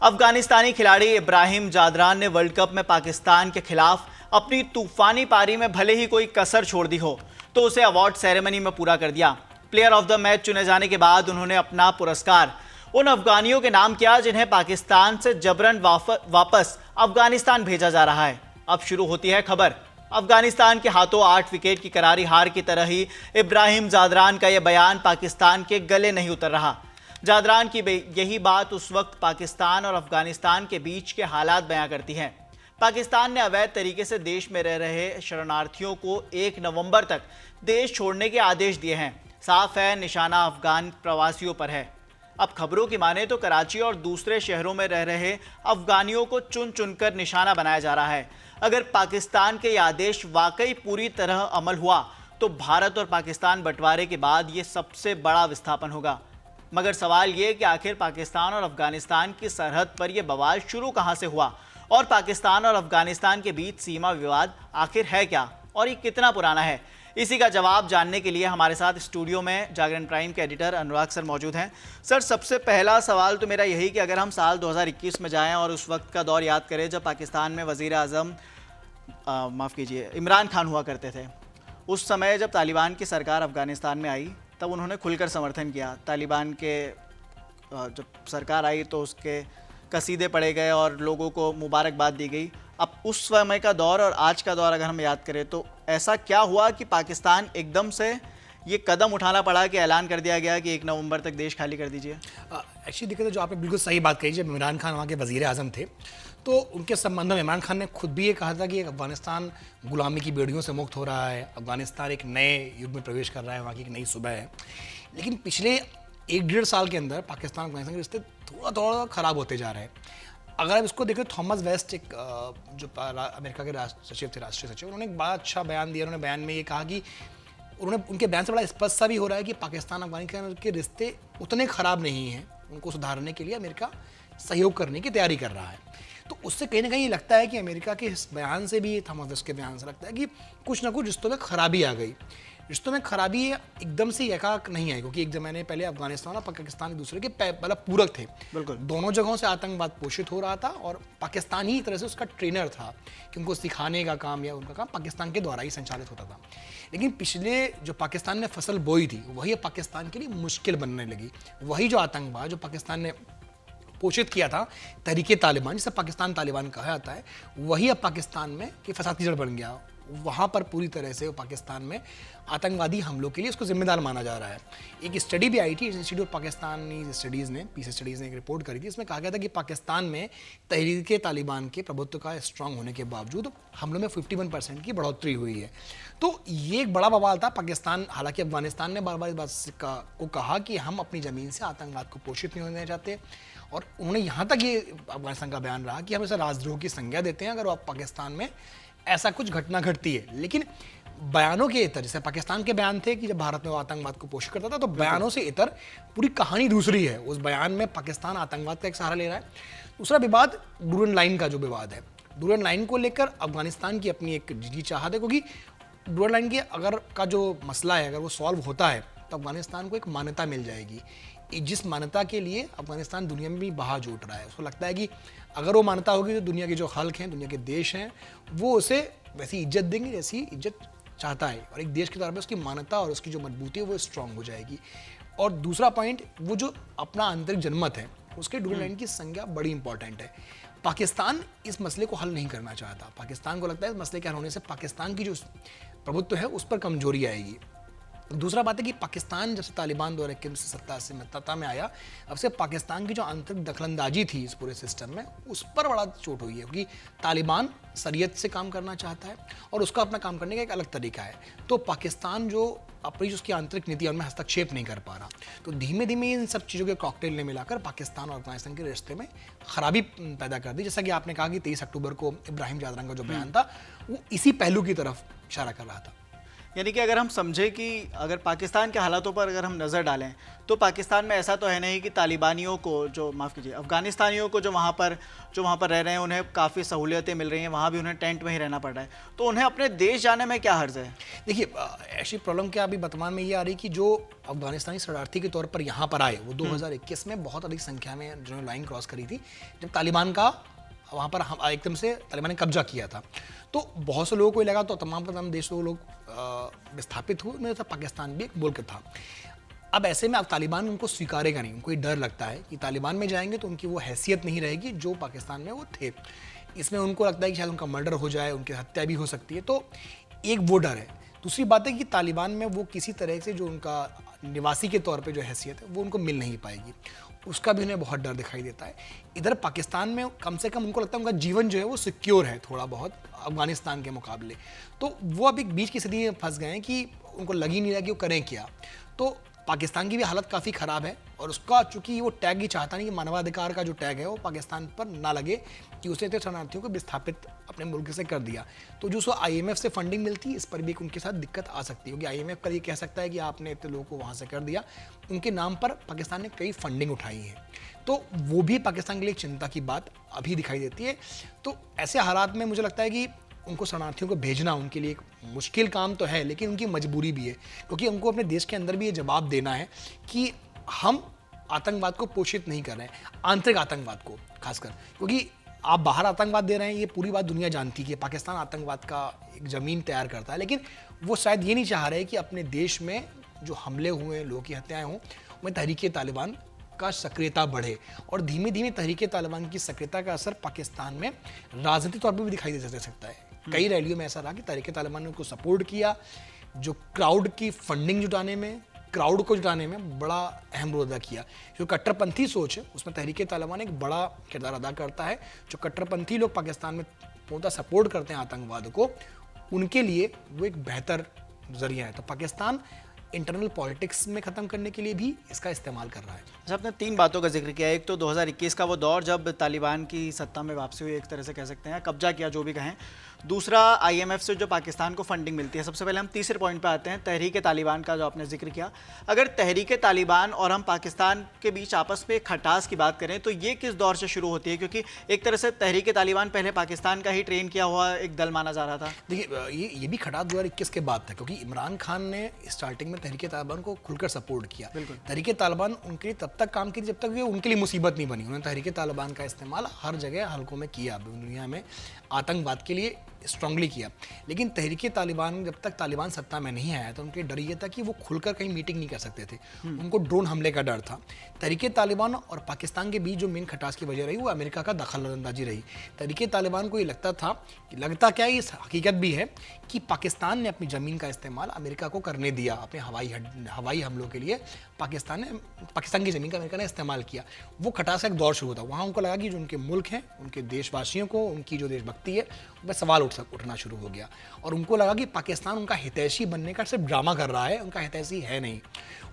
अफगानिस्तानी खिलाड़ी इब्राहिम जादरान ने world cup में पाकिस्तान के खिलाफ अपनी तूफानी पारी में भले ही कोई कसर छोड़ दी हो, तो उसे अवार्ड सेरेमनी में पूरा कर दिया। प्लेयर ऑफ द मैच चुने जाने के बाद उन्होंने अपना पुरस्कार उन अफगानियों के नाम किया जिन्हें पाकिस्तान से जबरन वापस अफगानिस्तान भेजा जा रहा है। अब शुरू होती है खबर। अफगानिस्तान के हाथों 8 विकेट की करारी हार की तरह ही इब्राहिम जादरान का यह बयान पाकिस्तान के गले नहीं उतर रहा। जादरान की यही बात उस वक्त पाकिस्तान और अफगानिस्तान के बीच के हालात बयां करती है। पाकिस्तान ने अवैध तरीके से देश में रह रहे शरणार्थियों को 1 नवंबर तक देश छोड़ने के आदेश दिए हैं। साफ है, निशाना अफगान प्रवासियों पर है। अब खबरों की माने तो कराची और दूसरे शहरों में रह रहे अफगानियों को चुन चुनकर निशाना बनाया जा रहा है। अगर पाकिस्तान के ये आदेश वाकई पूरी तरह अमल हुआ तो भारत और पाकिस्तान बंटवारे के बाद ये सबसे बड़ा विस्थापन होगा। मगर सवाल ये कि आखिर पाकिस्तान और अफगानिस्तान की सरहद पर यह बवाल शुरू कहां से हुआ और पाकिस्तान और अफगानिस्तान के बीच सीमा विवाद आखिर है क्या और ये कितना पुराना है। इसी का जवाब जानने के लिए हमारे साथ स्टूडियो में जागरण प्राइम के एडिटर अनुराग सर मौजूद हैं। सर, सबसे पहला सवाल तो मेरा यही कि अगर हम साल 2021 में जाएं और उस वक्त का दौर याद करें जब पाकिस्तान में वज़ीर आज़म इमरान खान हुआ करते थे, उस समय जब तालिबान की सरकार अफ़गानिस्तान में आई तब उन्होंने खुलकर समर्थन किया। तालिबान के जब सरकार आई तो उसके कसीदे पढ़े गए और लोगों को मुबारकबाद दी गई। अब उस समय का दौर और आज का दौर अगर हम याद करें तो ऐसा क्या हुआ कि पाकिस्तान एकदम से ये कदम उठाना पड़ा कि ऐलान कर दिया गया कि 1 नवंबर तक देश खाली कर दीजिए? एक्चुअली देखिए, तो जो आपने बिल्कुल सही बात कही, जब इमरान खान वहाँ के वज़ीर आज़म थे तो उनके संबंध में इमरान खान ने खुद भी ये कहा था कि अफ़गानिस्तान गुलामी की बेड़ियों से मुक्त हो रहा है, अफ़गानिस्तान एक नए युग में प्रवेश कर रहा है, वहाँ की एक नई सुबह है। लेकिन पिछले 1-1.5 साल के अंदर पाकिस्तान अफ़गानिस्तान के रिश्ते थोड़ा ख़राब होते जा रहे हैं। अगर आप इसको देखें, थॉमस वेस्ट एक जो अमेरिका के सचिव थे, राष्ट्रीय सचिव, उन्होंने एक बड़ा अच्छा बयान दिया। उन्होंने बयान में ये कहा कि उनके बयान से बड़ा स्पष्ट सा भी हो रहा है कि पाकिस्तान अफगानिस्तान के रिश्ते उतने ख़राब नहीं हैं। उनको सुधारने के लिए अमेरिका सहयोग करने की तैयारी कर रहा है। तो उससे कहीं ना कहीं ये लगता है कि अमेरिका के इस बयान से भी, थॉमस वेस्ट के बयान से लगता है कि कुछ ना कुछ रिश्तों में खराबी आ गई। रिश्तों में खराबी एकदम से एकाएक नहीं आई, क्योंकि एक ज़माने पहले अफगानिस्तान और पाकिस्तान एक दूसरे के मतलब पूरक थे। बिल्कुल, दोनों जगहों से आतंकवाद पोषित हो रहा था और पाकिस्तान ही एक तरह से उसका ट्रेनर था कि उनको सिखाने का काम या उनका काम पाकिस्तान के द्वारा ही संचालित होता था। लेकिन पिछले जो पाकिस्तान ने फसल बोई थी वही पाकिस्तान के लिए मुश्किल बनने लगी। वही जो आतंकवाद जो पाकिस्तान ने पोषित किया था, तहरीके तालिबान, जिसे पाकिस्तान तालिबान कहा जाता है, वही अब पाकिस्तान में कि फसाद की जड़ बन गया। वहाँ पर पूरी तरह से पाकिस्तान में आतंकवादी हमलों के लिए उसको जिम्मेदार माना जा रहा है। एक स्टडी भी आई थी, इंस्टीट्यूट ऑफ पाकिस्तानी स्टडीज़ ने, पीस स्टडीज़ ने एक रिपोर्ट करी थी। इसमें कहा गया था कि पाकिस्तान में तहरीके तालिबान के प्रभुत्व का स्ट्रांग होने के बावजूद हमलों में 51% की बढ़ोतरी हुई है। तो ये एक बड़ा बवाल था। पाकिस्तान, हालांकि अफगानिस्तान ने बार बार इस बात को कहा कि हम अपनी ज़मीन से आतंकवाद को पोषित नहीं होने चाहते, और उन्होंने यहाँ तक ये अफगानिस्तान का बयान रहा कि हम इसे राजद्रोह की संज्ञा देते हैं अगर पाकिस्तान में ऐसा कुछ घटना घटती है। लेकिन बयानों के इतर, जैसे पाकिस्तान के बयान थे कि जब भारत में वो आतंकवाद को पोषित करता था, तो बयानों से इतर पूरी कहानी दूसरी है। उस बयान में पाकिस्तान आतंकवाद का एक सहारा ले रहा है। दूसरा विवाद डूरन लाइन का जो विवाद है, डूरन लाइन को लेकर अफगानिस्तान की अपनी एक जी चाहत है, क्योंकि डूरन लाइन के अगर का जो मसला है अगर वो सॉल्व होता है तो अफगानिस्तान को एक मान्यता मिल जाएगी, जिस मान्यता के लिए अफगानिस्तान दुनिया में भी बहार उठ रहा है। उसको लगता है कि अगर वो मान्यता होगी तो दुनिया के जो हल्क हैं, दुनिया के देश हैं, वो उसे वैसी इज्जत देंगे जैसी इज्जत चाहता है, और एक देश के तौर पर उसकी मान्यता और उसकी जो मजबूती है वो स्ट्रांग हो जाएगी। और दूसरा पॉइंट, वो जो अपना आंतरिक जनमत है उसके डूरन लाइन की संज्ञा बड़ी इंपॉर्टेंट है। पाकिस्तान इस मसले को हल नहीं करना चाहता। पाकिस्तान को लगता है इस मसले के हल होने से पाकिस्तान की जो प्रभुत्व है उस पर कमजोरी आएगी। दूसरा बात है कि पाकिस्तान जब से तालिबान 2021 से सत्ता में आया, अब से पाकिस्तान की जो आंतरिक दखलंदाजी थी इस पूरे सिस्टम में, उस पर बड़ा चोट हुई है, क्योंकि तालिबान शरीयत से काम करना चाहता है और उसका अपना काम करने का एक अलग तरीका है। तो पाकिस्तान जो अपनी जो उसकी आंतरिक नीति है उनमें हस्तक्षेप नहीं कर पा रहा। तो धीमे धीमे इन सब चीज़ों के कॉकटेल ने मिलाकर पाकिस्तान और अफगानिस्तान के रिश्ते में खराबी पैदा कर दी। जैसा कि आपने कहा कि 23 अक्टूबर को इब्राहिम जादरान का जो बयान था वो इसी पहलू की तरफ इशारा कर रहा था। यानी कि अगर हम समझे कि अगर पाकिस्तान के हालातों पर अगर हम नज़र डालें तो पाकिस्तान में ऐसा तो है नहीं कि तालिबानियों को, जो माफ़ कीजिए अफ़गानिस्तानियों को जो वहाँ पर रह रहे हैं उन्हें काफ़ी सहूलियतें मिल रही हैं, वहाँ भी उन्हें टेंट में ही रहना पड़ रहा है, तो उन्हें अपने देश जाने में क्या हर्ज है? देखिए, ऐसी प्रॉब्लम क्या अभी वर्तमान में ये आ रही कि जो अफगानिस्तानी शरणार्थी के तौर पर यहाँ पर आए वो 2021 में बहुत अधिक संख्या में जिन्होंने लाइन क्रॉस करी थी जब तालिबान का वहाँ पर हम एकदम से तालिबान ने कब्जा किया था। तो बहुत से लोगों को ये लगा, तो तमाम देशों लोग विस्थापित हुए, उनमें पाकिस्तान भी एक मुल्क था। अब ऐसे में अब तालिबान उनको स्वीकारेगा नहीं, उनको ये डर लगता है कि तालिबान में जाएंगे तो उनकी वो हैसियत नहीं रहेगी जो पाकिस्तान में वो थे। इसमें उनको लगता है कि शायद उनका मर्डर हो जाए, उनकी हत्या भी हो सकती है, तो एक वो डर है। दूसरी बात है कि तालिबान में वो किसी तरह से जो उनका निवासी के तौर पे जो हैसियत है वो उनको मिल नहीं पाएगी, उसका भी उन्हें बहुत डर दिखाई देता है। इधर पाकिस्तान में कम से कम उनको लगता है उनका जीवन जो है वो सिक्योर है थोड़ा बहुत अफगानिस्तान के मुकाबले, तो वो अब एक बीच की स्थिति में फंस गए हैं कि उनको लग ही नहीं रहा कि वो करें क्या। तो पाकिस्तान की भी हालत काफ़ी ख़राब है और उसका चूंकि वो टैग ही चाहता नहीं कि मानवाधिकार का जो टैग है वो पाकिस्तान पर ना लगे कि उसने इतने शरणार्थियों को विस्थापित अपने मुल्क से कर दिया, तो जो उसको IMF से फंडिंग मिलती है इस पर भी उनके साथ दिक्कत आ सकती है, क्योंकि IMF कल ये कह सकता है कि आपने इतने लोगों को वहाँ से कर दिया, उनके नाम पर पाकिस्तान ने कई फंडिंग उठाई है, तो वो भी पाकिस्तान के लिए चिंता की बात अभी दिखाई देती है। तो ऐसे हालात में मुझे लगता है कि उनको शरणार्थियों को भेजना उनके लिए एक मुश्किल काम तो है, लेकिन उनकी मजबूरी भी है, क्योंकि उनको अपने देश के अंदर भी ये जवाब देना है कि हम आतंकवाद को पोषित नहीं कर रहे हैं, आंतरिक आतंकवाद को खासकर, क्योंकि आप बाहर आतंकवाद दे रहे हैं, ये पूरी बात दुनिया जानती है कि पाकिस्तान आतंकवाद का एक ज़मीन तैयार करता है, लेकिन वो शायद ये नहीं चाह रहे कि अपने देश में जो हमले हुए, लोगों की हत्याएँ हों, उनमें तहरीक-ए-तालिबान का सक्रियता बढ़े, और धीमे धीमे तहरीक-ए-तालिबान की सक्रियता का असर पाकिस्तान में राजनीतिक तौर पर भी दिखाई दे सकता है। कई रैलियों में ऐसा रहा कि तहरीक-ए-तालिबान ने उनको सपोर्ट किया, जो क्राउड की फंडिंग जुटाने में, क्राउड को जुटाने में बड़ा अहम रोल अदा किया। जो कट्टरपंथी सोच है उसमें तहरीक-ए-तालिबान एक बड़ा किरदार अदा करता है। जो कट्टरपंथी लोग पाकिस्तान में पूर्णतः सपोर्ट करते हैं आतंकवाद को, उनके लिए वो एक बेहतर जरिया है। तो पाकिस्तान इंटरनल पॉलिटिक्स में ख़त्म करने के लिए भी इसका इस्तेमाल कर रहा है। अच्छा, आपने 3 बातों का जिक्र किया, एक तो 2021 का वो दौर जब तालिबान की सत्ता में वापसी हुई, एक तरह से कह सकते हैं कब्जा किया, जो भी कहें। दूसरा IMF से जो पाकिस्तान को फंडिंग मिलती है। सबसे पहले हम तीसरे पॉइंट पे आते हैं, तहरीक-ए-तालिबान का जो आपने जिक्र किया। अगर तहरीक-ए-तालिबान और हम पाकिस्तान के बीच आपस में खटास की बात करें तो ये किस दौर से शुरू होती है, क्योंकि एक तरह से तहरीक-ए-तालिबान पहले पाकिस्तान का ही ट्रेन किया हुआ एक दल माना जा रहा था। देखिए, ये भी खटास 2021 के बाद था, क्योंकि इमरान खान ने स्टार्टिंग में तहरीक-ए-तालिबान को खुलकर सपोर्ट किया। तहरीक-ए-तालिबान उनके लिए तब तक काम की जब तक ये उनके लिए मुसीबत नहीं बनी। उन्होंने तहरीक-ए-तालिबान का इस्तेमाल हर जगह हल्कों में किया, दुनिया में आतंकवाद के लिए स्ट्रांगली किया। लेकिन तहरीक-ए-तालिबान जब तक तालिबान सत्ता में नहीं आया तो उनके डर ये था कि वो खुलकर कहीं मीटिंग नहीं कर सकते थे, उनको ड्रोन हमले का डर था। तहरीक-ए-तालिबान और पाकिस्तान के बीच जो मेन खटास की वजह रही वो अमेरिका का दखल-अंदाजी रही। तहरीक-ए-तालिबान को ये लगता था कि लगता क्या है, इस हकीकत भी है कि पाकिस्तान ने अपनी ज़मीन का इस्तेमाल अमेरिका को करने दिया, अपने हवाई हमलों के लिए पाकिस्तान की ज़मीन का अमेरिका ने इस्तेमाल किया। वो खटास का एक दौर शुरू था। वहाँ उनको लगा कि जो उनके मुल्क हैं, उनके देशवासियों को, उनकी जो देशभक्ति है, वह सवाल उठना शुरू हो गया, और उनको लगा कि पाकिस्तान उनका हितैषी बनने का सिर्फ ड्रामा कर रहा है, उनका हितैषी है नहीं।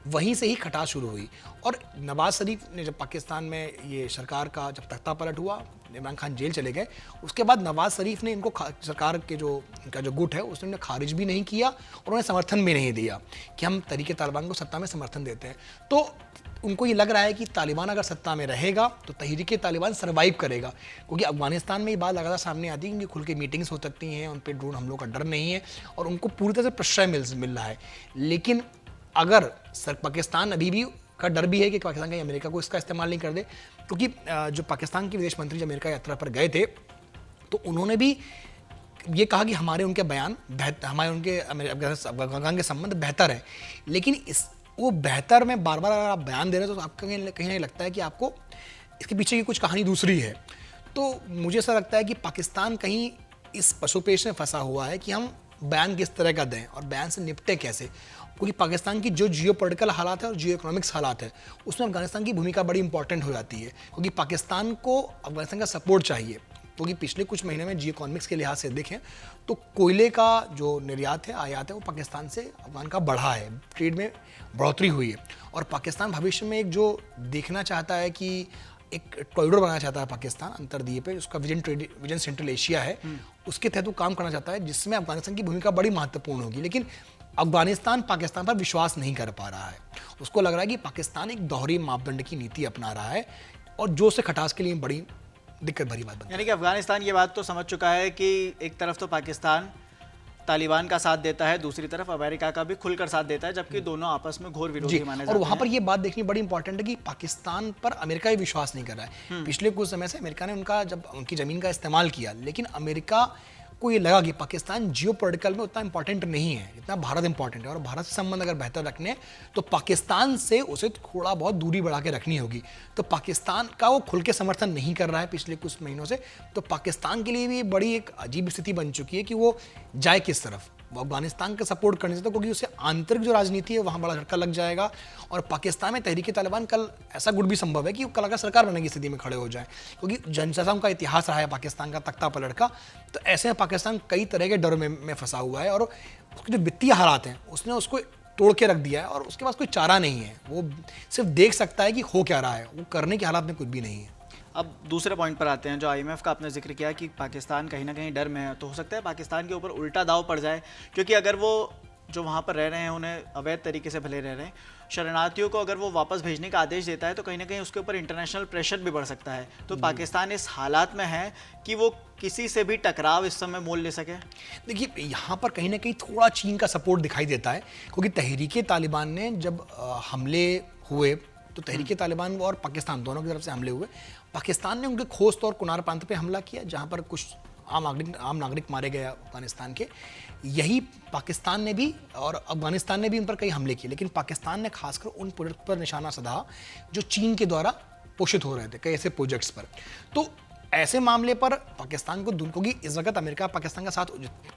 वहीं से ही खटास शुरू हुई। और नवाज शरीफ ने जब पाकिस्तान में ये सरकार का जब तख्ता पलट हुआ, इमरान खान जेल चले गए, उसके बाद नवाज शरीफ ने इनको सरकार के जो इनका जो गुट है उसने उन्हें खारिज भी नहीं किया और उन्हें समर्थन भी नहीं दिया कि हम तहरीक-ए-तालिबान को सत्ता में समर्थन देते हैं। तो उनको ये लग रहा है कि तालिबान अगर सत्ता में रहेगा तो तहरीक-ए-तालिबान सर्वाइव करेगा, क्योंकि अफगानिस्तान में ये बात लगातार सामने आती है कि खुल के मीटिंग्स हो सकती हैं, उन पर ड्रोन हमलों का डर नहीं है और उनको पूरी तरह से प्रश्रय मिल रहा है। लेकिन अगर पाकिस्तान अभी भी का डर भी है कि पाकिस्तान कहीं अमेरिका को इसका इस्तेमाल नहीं कर दे, क्योंकि जो पाकिस्तान के विदेश मंत्री जब अमेरिका यात्रा पर गए थे तो उन्होंने भी ये कहा कि हमारे उनके बयान हमारे उनके अफगान के संबंध बेहतर है, लेकिन वो बेहतर में बार बार अगर आप बयान दे रहे हैं तो आपको कहीं नहीं लगता है कि आपको इसके पीछे की कुछ कहानी दूसरी है। तो मुझे ऐसा लगता है कि पाकिस्तान कहीं इस पशुपेश में फंसा हुआ है कि हम बयान किस तरह का दें और बयान से निपटे कैसे, क्योंकि पाकिस्तान की जो जियोपॉलिटिकल हालात है और जियो इकोनॉमिक्स हालात है उसमें अफगानिस्तान की भूमिका बड़ी इंपॉर्टेंट हो जाती है, क्योंकि पाकिस्तान को अफगानिस्तान का सपोर्ट चाहिए। क्योंकि पिछले कुछ महीने में जियो इकोनॉमिक्स के लिहाज से देखें तो कोयले का जो निर्यात है, आयात है, वो पाकिस्तान से अफगान का बढ़ा है, ट्रेड में बढ़ोतरी हुई है। और पाकिस्तान भविष्य में एक जो देखना चाहता है कि एक कॉरिडोर बनाना चाहता है पाकिस्तान अंतरद्वीप पे, उसका विजन सेंट्रल एशिया है, उसके तहत वो काम करना चाहता है, जिसमें अफगानिस्तान की भूमिका बड़ी महत्वपूर्ण होगी। लेकिन अफगानिस्तान पाकिस्तान पर विश्वास नहीं कर पा रहा है। उसको लग रहा है कि पाकिस्तान एक दोहरी मापदंड की नीति अपना रहा है और जो उसे खटास के लिए बड़ी दिक्कत भरी बात बन। यानी कि अफगानिस्तान ये बात तो समझ चुका है कि एक तरफ तो पाकिस्तान तालिबान का साथ देता है, दूसरी तरफ अमेरिका का भी खुलकर साथ देता है, जबकि दोनों आपस में घोर विरोधी माने जाते हैं। और वहां पर ये बात देखनी बड़ी इंपॉर्टेंट है कि पाकिस्तान पर अमेरिका ही विश्वास नहीं कर रहा है। पिछले कुछ समय से अमेरिका ने उनकी जमीन का इस्तेमाल किया, लेकिन अमेरिका को ये लगा कि पाकिस्तान जियोपॉलिटिकल में उतना इंपॉर्टेंट नहीं है जितना भारत इंपॉर्टेंट है, और भारत से संबंध अगर बेहतर रखने हैं तो पाकिस्तान से उसे थोड़ा बहुत दूरी बढ़ा के रखनी होगी। तो पाकिस्तान का वो खुल के समर्थन नहीं कर रहा है पिछले कुछ महीनों से, तो पाकिस्तान के लिए भी बड़ी एक अजीब स्थिति बन चुकी है कि वो जाए किस तरफ। वो अफगानिस्तान का सपोर्ट करने से तो, क्योंकि उसे आंतरिक जो राजनीति है वहाँ बड़ा झटका लग जाएगा, और पाकिस्तान में तहरीक तालिबान कल ऐसा गुट भी संभव है कि वो कल अगर सरकार बनने की स्थिति में खड़े हो जाए, क्योंकि जनसंघ का इतिहास रहा है पाकिस्तान का तख्ता पलट का। तो ऐसे में पाकिस्तान कई तरह के डर में फंसा हुआ है, और उसके जो वित्तीय हालात हैं उसने उसको तोड़ के रख दिया है, और उसके पास कोई चारा नहीं है। वो सिर्फ देख सकता है कि हो क्या रहा है, वो करने के हालात में कुछ भी नहीं है। अब दूसरे पॉइंट पर आते हैं, जो आईएमएफ का आपने जिक्र किया कि पाकिस्तान कहीं ना कहीं डर में है, तो हो सकता है पाकिस्तान के ऊपर उल्टा दाव पड़ जाए, क्योंकि अगर वो जो वहाँ पर रह रहे हैं उन्हें अवैध तरीके से भले रह रहे हैं, शरणार्थियों को अगर वो वापस भेजने का आदेश देता है तो कहीं ना कहीं उसके ऊपर इंटरनेशनल प्रेशर भी बढ़ सकता है। तो पाकिस्तान इस हालात में है कि वो किसी से भी टकराव इस समय मोल ले सके। देखिए, यहाँ पर कहीं ना कहीं थोड़ा चीन का सपोर्ट दिखाई देता है, क्योंकि तहरीक तालिबान ने जब हमले हुए तो तहरीक तालिबान और पाकिस्तान दोनों की तरफ से हमले हुए। पाकिस्तान ने उनके खोस्त और कुनार प्रांत पे हमला किया, जहाँ पर कुछ आम नागरिक मारे गए अफगानिस्तान के। यही पाकिस्तान ने भी और अफगानिस्तान ने भी उन पर कई हमले किए, लेकिन पाकिस्तान ने खासकर उन प्रोजेक्ट पर निशाना साधा जो चीन के द्वारा पोषित हो रहे थे, कई ऐसे प्रोजेक्ट्स पर। तो ऐसे मामले पर पाकिस्तान को, क्योंकि इस वक्त अमेरिका पाकिस्तान का साथ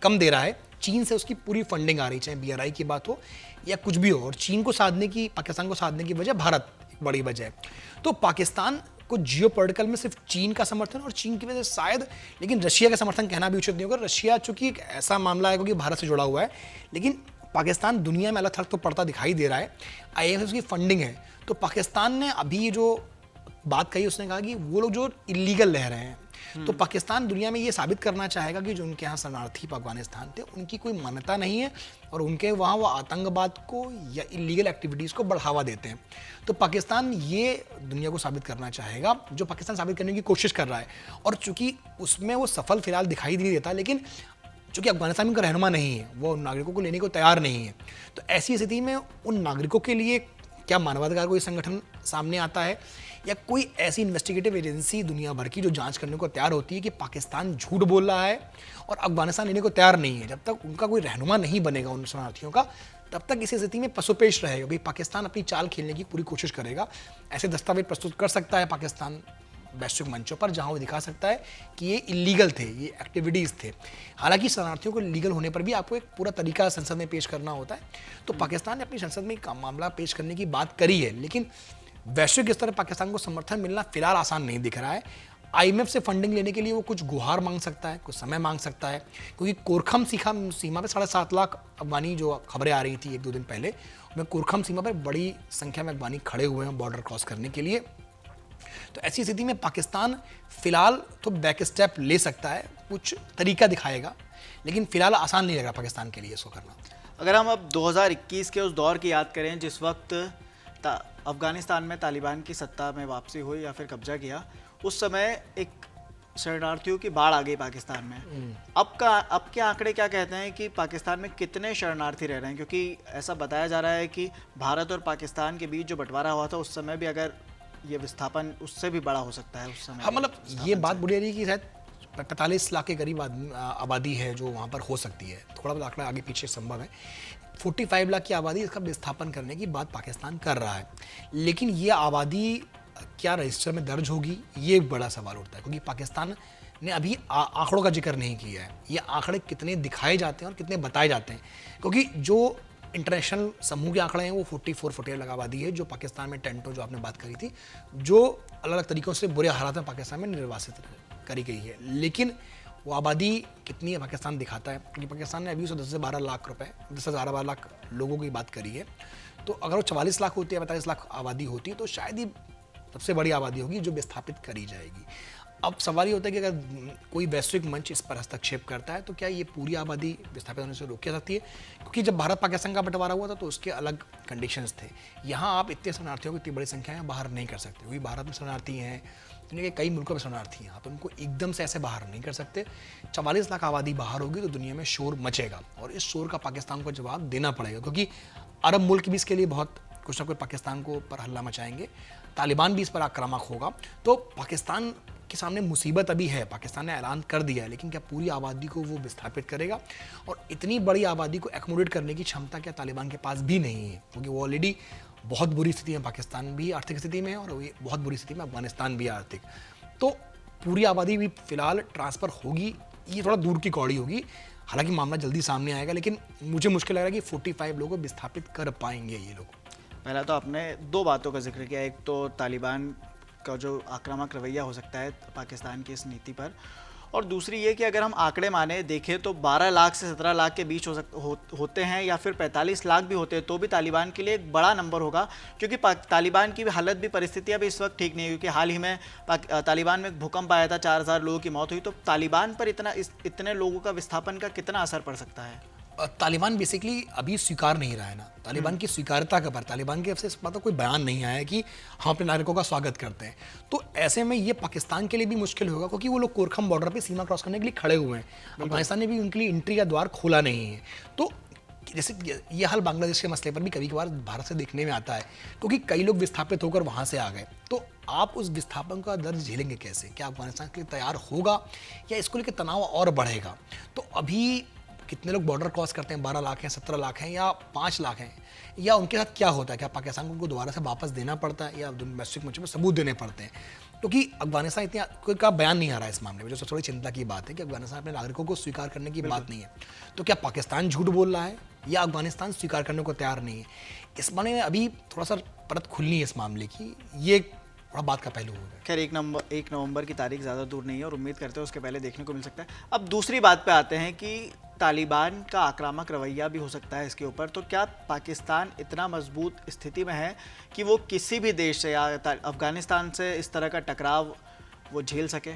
कम दे रहा है, चीन से उसकी पूरी फंडिंग आ रही, चाहे BRI की बात हो या कुछ भी हो, और चीन को साधने की, पाकिस्तान को साधने की वजह भारत एक बड़ी वजह है। तो पाकिस्तान को जियोपॉलिटिकल में सिर्फ चीन का समर्थन और चीन की वजह से शायद, लेकिन रशिया का समर्थन कहना भी उचित नहीं होगा। रशिया चूंकि एक ऐसा मामला है क्योंकि भारत से जुड़ा हुआ है, लेकिन पाकिस्तान दुनिया में अलग थलग तो पड़ता दिखाई दे रहा है। IMF की फंडिंग है, तो पाकिस्तान ने अभी जो बात कही, उसने कहा कि वो लोग जो इलीगल रह रहे हैं, तो पाकिस्तान दुनिया में ये साबित करना चाहेगा कि जो उनके यहाँ शरणार्थी अफगानिस्तान थे उनकी कोई मान्यता नहीं है, और उनके वहाँ वो आतंकवाद को या इलीगल एक्टिविटीज़ को बढ़ावा देते हैं। तो पाकिस्तान ये दुनिया को साबित करना चाहेगा, जो पाकिस्तान साबित करने की कोशिश कर रहा है, और चूंकि उसमें वो सफल फिलहाल दिखाई नहीं देता, लेकिन चूंकि अफगानिस्तान में उनका रहनुमा नहीं है, वो नागरिकों को लेने को तैयार नहीं है, तो ऐसी स्थिति में उन नागरिकों के लिए क्या मानवाधिकार कोई संगठन सामने आता है या कोई ऐसी इन्वेस्टिगेटिव एजेंसी दुनिया भर की जो जांच करने को तैयार होती है कि पाकिस्तान झूठ बोल रहा है और अफगानिस्तान लेने को तैयार नहीं है। जब तक उनका कोई रहनुमा नहीं बनेगा उन शरणार्थियों का, तब तक इस स्थिति में पसोपेश रहेगा। भाई, पाकिस्तान अपनी चाल खेलने की पूरी कोशिश करेगा। ऐसे दस्तावेज प्रस्तुत कर सकता है पाकिस्तान वैश्विक मंचों पर, जहां वो दिखा सकता है कि ये इलीगल थे, ये एक्टिविटीज़ थे। हालांकि शरणार्थियों को लीगल होने पर भी आपको एक पूरा तरीका संसद में पेश करना होता है। तो पाकिस्तान ने अपनी संसद में एक मामला पेश करने की बात करी है, लेकिन वैश्विक स्तर पर पाकिस्तान को समर्थन मिलना फिलहाल आसान नहीं दिख रहा है। IMF से फंडिंग लेने के लिए वो कुछ गुहार मांग सकता है, कुछ समय मांग सकता है, क्योंकि कोरखम सीमा पे 7.5 लाख अफगानी, जो खबरें आ रही थी 1-2 दिन पहले, उनमें कोरखम सीमा पर बड़ी संख्या में अफगानी खड़े हुए हैं बॉर्डर क्रॉस करने के लिए। तो ऐसी स्थिति में पाकिस्तान फिलहाल तो बैक स्टेप ले सकता है, कुछ तरीका दिखाएगा, लेकिन फिलहाल आसान नहीं लगा पाकिस्तान के लिए इसको करना। अगर हम अब 2021 के उस दौर की याद करें जिस वक्त अफगानिस्तान में तालिबान की सत्ता में वापसी हुई या फिर कब्जा किया, उस समय एक शरणार्थियों की बाढ़ आ गई पाकिस्तान में। अब के आंकड़े क्या कहते हैं कि पाकिस्तान में कितने शरणार्थी रह रहे हैं? क्योंकि ऐसा बताया जा रहा है कि भारत और पाकिस्तान के बीच जो बंटवारा हुआ था उस समय भी अगर ये विस्थापन उससे भी बड़ा हो सकता है उस समय। हाँ, मतलब ये बात बुरी रही कि शायद 45 लाख के करीब आबादी है जो वहाँ पर हो सकती है। थोड़ा बहुत आंकड़ा आगे पीछे संभव है। 45 लाख की आबादी, इसका विस्थापन करने की बात पाकिस्तान कर रहा है, लेकिन ये आबादी क्या रजिस्टर में दर्ज होगी, ये एक बड़ा सवाल उठता है, क्योंकि पाकिस्तान ने अभी आंकड़ों का जिक्र नहीं किया है। ये आंकड़े कितने दिखाए जाते हैं और कितने बताए जाते हैं, क्योंकि जो इंटरनेशनल समूह के आंकड़े हैं वो 44 लाख आबादी है, जो पाकिस्तान में टेंटो जो आपने बात करी थी, जो अलग अलग तरीक़ों से बुरे हालात में पाकिस्तान में निर्वासित करी गई है। लेकिन वो आबादी कितनी है पाकिस्तान दिखाता है, क्योंकि पाकिस्तान ने अभी उसे 10 से 12 लाख रुपए, 10 से 12 लाख लोगों की बात करी है। तो अगर वो 44 लाख होती है, 45 लाख आबादी होती है, तो शायद ही सबसे बड़ी आबादी होगी जो विस्थापित करी जाएगी। अब सवाल ये होता है कि अगर कोई वैश्विक मंच इस पर हस्तक्षेप करता है तो क्या ये पूरी आबादी विस्थापित होने से रोकी जा सकती है? क्योंकि जब भारत पाकिस्तान का बंटवारा हुआ था तो उसके अलग कंडीशंस थे। यहाँ आप इतने शरणार्थियों को इतनी बड़ी संख्या में बाहर नहीं कर सकते, क्योंकि भारत में शरणार्थी हैं, दुनिया के कई मुल्कों में शरणार्थी हैं, आप उनको एकदम से ऐसे बाहर नहीं कर सकते। 44 लाख आबादी बाहर होगी तो दुनिया में शोर मचेगा, और इस शोर का पाकिस्तान को जवाब देना पड़ेगा, क्योंकि अरब मुल्क भी इसके लिए बहुत कुछ ना कुछ पाकिस्तान को पर हल्ला मचाएंगे, तालिबान भी इस पर आक्रामक होगा। तो पाकिस्तान के सामने मुसीबत अभी है, पाकिस्तान ने ऐलान कर दिया है, लेकिन क्या पूरी आबादी को वो विस्थापित करेगा? और इतनी बड़ी आबादी को एकोमोडेट करने की क्षमता क्या तालिबान के पास भी नहीं है, क्योंकि वो ऑलरेडी बहुत बुरी स्थिति में पाकिस्तान भी आर्थिक स्थिति में है, और वो बहुत बुरी स्थिति में अफगानिस्तान भी आर्थिक। तो पूरी आबादी भी फिलहाल ट्रांसफ़र होगी, ये थोड़ा दूर की कौड़ी होगी। हालांकि मामला जल्दी सामने आएगा, लेकिन मुझे मुश्किल लग रहा है कि 45 लोगों को विस्थापित कर पाएंगे ये लोग। पहला तो आपने दो बातों का जिक्र किया, एक तो तालिबान का जो आक्रामक रवैया हो सकता है पाकिस्तान की इस नीति पर, और दूसरी ये कि अगर हम आंकड़े माने देखें तो 12 लाख से 17 लाख के बीच होते हैं, या फिर 45 लाख भी होते हैं, तो भी तालिबान के लिए एक बड़ा नंबर होगा, क्योंकि तालिबान की हालत भी, परिस्थितियाँ भी इस वक्त ठीक नहीं है, क्योंकि हाल ही में तालिबान में भूकंप आया था, 4000 लोगों की मौत हुई। तो तालिबान पर इतने लोगों का विस्थापन का कितना असर पड़ सकता है? तालिबान बेसिकली अभी स्वीकार नहीं रहा है ना, तालिबान की स्वीकार्यता का पर तालिबान की तरफ से इस बात का कोई बयान नहीं आया है कि हम अपने नागरिकों का स्वागत करते हैं। तो ऐसे में ये पाकिस्तान के लिए भी मुश्किल होगा, क्योंकि वो लोग कोरखम बॉर्डर पे सीमा क्रॉस करने के लिए खड़े हुए हैं, अफगानिस्तान ने भी उनके लिए एंट्री का द्वार खोला नहीं है। तो जैसे ये हाल बांग्लादेश के मसले पर भी कभी कभार भारत से देखने में आता है, क्योंकि कई लोग विस्थापित होकर वहाँ से आ गए। तो आप उस विस्थापन का दर्द झेलेंगे कैसे? क्या अफगानिस्तान के लिए तैयार होगा, या इसको लेकर तनाव और बढ़ेगा? तो अभी कितने लोग बॉर्डर क्रॉस करते हैं? 12 लाख हैं, 17 लाख हैं, या 5 लाख हैं, या उनके साथ क्या होता है? क्या पाकिस्तान को उनको दोबारा से वापस देना पड़ता है, या वैश्विक मंच में सबूत देने पड़ते हैं? क्योंकि अफगानिस्तान इतना कोई का बयान नहीं आ रहा है इस मामले में, जो सबसे बड़ी चिंता की बात है कि अफगानिस्तान अपने नागरिकों को स्वीकार करने की बात नहीं है। तो क्या पाकिस्तान झूठ बोल रहा है, या अफगानिस्तान स्वीकार करने को तैयार नहीं है? इस मामले में अभी थोड़ा सा परत खुलनी है इस मामले की, ये थोड़ा बात का पहलू होगा। खैर 1 नवंबर की तारीख ज़्यादा दूर नहीं है, और उम्मीद करते हैं उसके पहले देखने को मिल सकता है। अब दूसरी बात पे आते हैं कि तालिबान का आक्रामक रवैया भी हो सकता है इसके ऊपर। तो क्या पाकिस्तान इतना मजबूत स्थिति में है कि वो किसी भी देश से या अफगानिस्तान से इस तरह का टकराव वो झेल सके?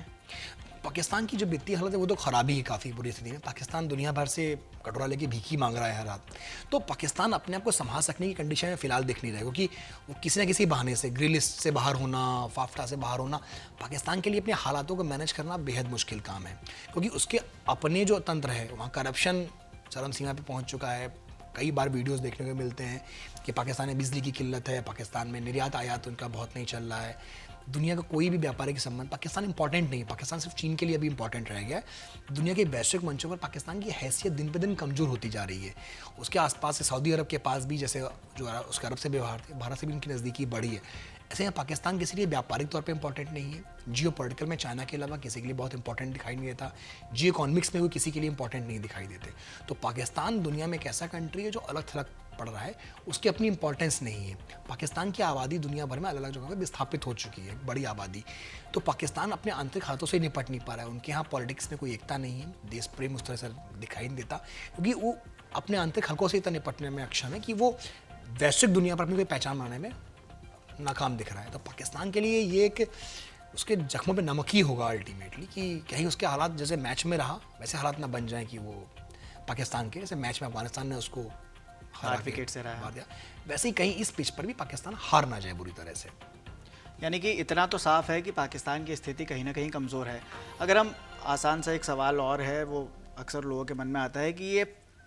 पाकिस्तान की जो वित्तीय हालत है वो तो खराबी है काफ़ी बुरी स्थिति में। पाकिस्तान दुनिया भर से कटोरा लेके भीख ही मांग रहा है हर रात। तो पाकिस्तान अपने आप को संभाल सकने की कंडीशन में फिलहाल दिख नहीं रहा है, क्योंकि वो किसी न किसी बहाने से ग्रिल लिस्ट से बाहर होना, फाफ्टा से बाहर होना, पाकिस्तान के लिए अपने हालातों को मैनेज करना बेहद मुश्किल काम है, क्योंकि उसके अपने जो तंत्र है वहाँ करप्शन चरम सीमा पर पहुँच चुका है। कई बार वीडियोस देखने को मिलते हैं कि पाकिस्तान में बिजली की किल्लत है, पाकिस्तान में निर्यात आयात उनका बहुत नहीं चल रहा है, दुनिया का कोई भी व्यापारिक संबंध पाकिस्तान इंपॉर्टेंट नहीं है, पाकिस्तान सिर्फ चीन के लिए अभी इंपॉर्टेंट रह गया है। दुनिया के वैश्विक मंचों पर पाकिस्तान की हैसियत दिन पे दिन कमज़ोर होती जा रही है। उसके आसपास से सऊदी अरब के पास भी, जैसे जो उसके अरब से व्यवहार थे, भारत से भी उनकी नज़दीकी बढ़ी है। ऐसे में पाकिस्तान किसी लिए व्यापारिक तौर पे इंपॉर्टेंट नहीं है, जियो पॉलिटिकल में चाइना के अलावा किसी के लिए बहुत इंपॉर्टेंट दिखाई नहीं देता, जियो इकोनॉमिक्स में वो किसी के लिए इंपॉर्टेंट नहीं दिखाई देते। तो पाकिस्तान दुनिया में एक ऐसा कंट्री है जो अलग थलग पड़ रहा है, उसकी अपनी इंपॉर्टेंस नहीं है। पाकिस्तान की आबादी दुनिया भर में अलग अलग जगहों पर विस्थापित हो चुकी है, बड़ी आबादी। तो पाकिस्तान अपने आंतरिक हालातों से निपट नहीं पा रहा है, उनके यहाँ पॉलिटिक्स में कोई एकता नहीं है, देश प्रेम उस तरह से दिखाई नहीं देता, क्योंकि वो अपने आंतरिक हलकों से इतना निपटने में अक्षम है कि वो वैश्विक दुनिया पर अपनी कोई पहचान बनाने में नाकाम दिख रहा है। तो पाकिस्तान के लिए ये एक उसके जख्मों पे नमक ही होगा अल्टीमेटली, कि कहीं उसके हालात जैसे मैच में रहा वैसे हालात ना बन जाएं कि वो पाकिस्तान के जैसे मैच में अफगानिस्तान ने उसको हार विकेट से रहा दिया, वैसे ही कहीं इस पिच पर भी पाकिस्तान हार ना जाए बुरी तरह से। यानी कि इतना तो साफ है कि पाकिस्तान की स्थिति कहीं ना कहीं कमज़ोर है। अगर हम आसान सा एक सवाल और है, वो अक्सर लोगों के मन में आता है कि ये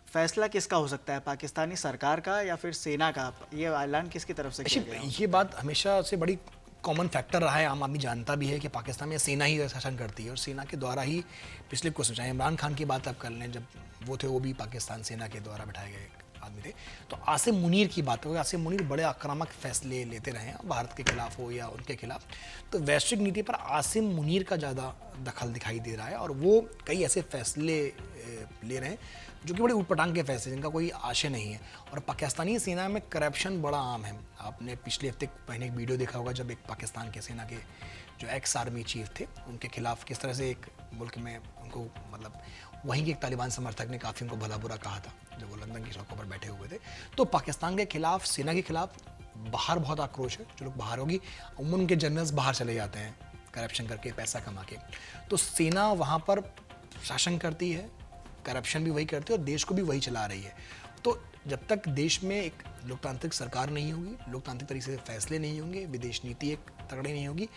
फैसला किसका हो सकता है, पाकिस्तानी सरकार का या फिर सेना का? ये ऐलान किसकी तरफ से किया गया? ये बात हमेशा से बड़ी कॉमन फैक्टर रहा है, आम आदमी जानता भी है कि पाकिस्तान में सेना ही शासन करती है, और सेना के द्वारा ही पिछले कुछ चाहे इमरान खान की बात आप कर लें, जब वो थे वो भी पाकिस्तान सेना के द्वारा बैठाए गए आदमी थे। तो आसिम मुनीर की बात हो, आसिम मुनीर बड़े आक्रामक फैसले लेते रहे हैं, भारत के खिलाफ हो या उनके खिलाफ। तो वैश्विक नीति पर आसिम मुनीर का ज़्यादा दखल दिखाई दे रहा है, और वो कई ऐसे फैसले ले रहे हैं जो कि बड़े ऊटपटांग के फैसले, जिनका कोई आशय नहीं है। और पाकिस्तानी सेना में करप्शन बड़ा आम है। आपने पिछले हफ्ते पहले एक वीडियो देखा होगा, जब एक पाकिस्तान के सेना के जो एक्स आर्मी चीफ थे, उनके खिलाफ किस तरह से एक मुल्क में उनको, मतलब वहीं के एक तालिबान समर्थक ने काफ़ी उनको भला बुरा कहा था जब वो लंदन की सड़कों पर बैठे हुए थे। तो पाकिस्तान के खिलाफ, सेना के खिलाफ बाहर बहुत आक्रोश है। जो लोग बाहर होगी, उनके जनरल्स बाहर चले जाते हैं करप्शन करके, पैसा कमा के। तो सेना वहाँ पर शासन करती है, करप्शन भी वही करती है और देश को भी वही चला रही है। तो जब तक देश में एक लोकतांत्रिक सरकार नहीं होगी, लोकतांत्रिक तरीके से फैसले नहीं होंगे, विदेश नीति एक तगड़ी नहीं होगी,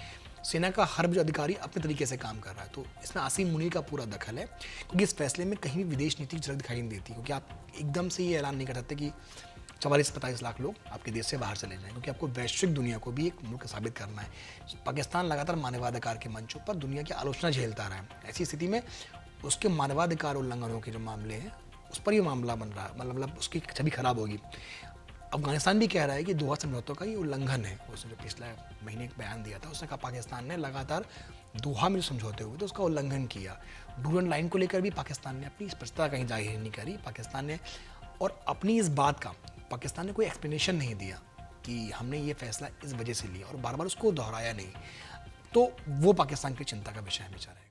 सेना का हर जो अधिकारी अपने तरीके से काम कर रहा है। तो इसमें आसिम मुनीर का पूरा दखल है, क्योंकि इस फैसले में कहीं भी विदेश नीति की झलक दिखाई नहीं देती, क्योंकि आप एकदम से ये ऐलान नहीं कर सकते कि 44-45 लाख लोग आपके देश से बाहर चले जाएं, क्योंकि आपको वैश्विक दुनिया को भी एक मुल्क साबित करना है। पाकिस्तान लगातार मानवाधिकार के मंचों पर दुनिया की आलोचना झेलता रहा है। ऐसी स्थिति में उसके मानवाधिकार उल्लंघनों के जो मामले हैं उस पर ये मामला बन रहा है, मतलब उसकी छवि खराब होगी। अफगानिस्तान भी कह रहा है कि दोहा समझौतों का ये उल्लंघन है। उसने जो पिछले महीने एक बयान दिया था, उसने कहा पाकिस्तान ने लगातार दोहा में जो समझौते हुए तो उसका उल्लंघन किया। डूरन लाइन को लेकर भी पाकिस्तान ने अपनी स्पष्टता कहीं जाहिर नहीं करी पाकिस्तान ने, और अपनी इस बात का पाकिस्तान ने कोई एक्सप्लेनेशन नहीं दिया कि हमने ये फैसला इस वजह से लिया, और बार बार उसको दोहराया नहीं। तो वो पाकिस्तान की चिंता का विषय है बेचारे।